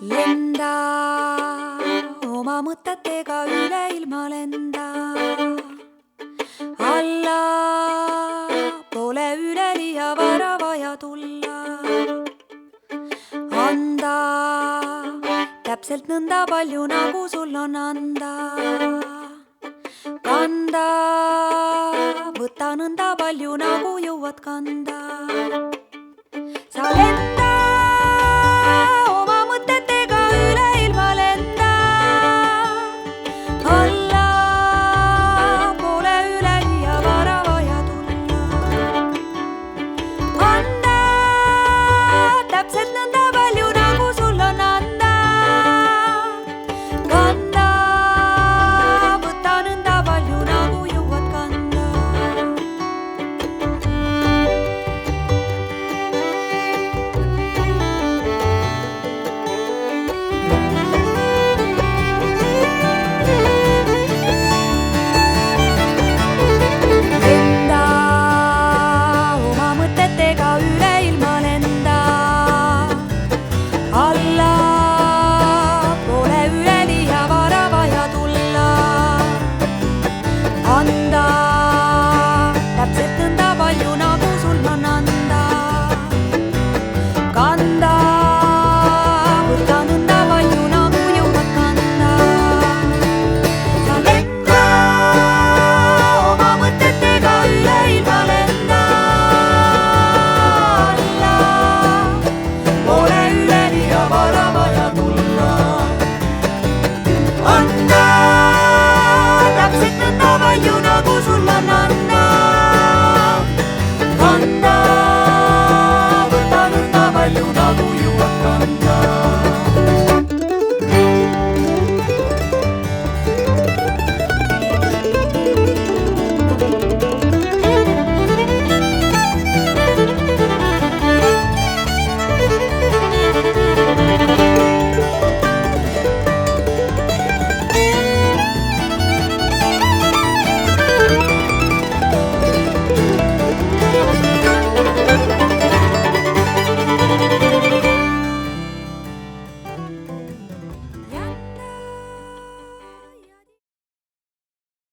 lenda oma mõtetega üle ilma lenda. Alla pole üleliia vara vaja tulla. Anda täpselt nõnda palju, nagu sul on anda. Kanda, võta nõnda palju, nagu jõuad kanda. Sa lenda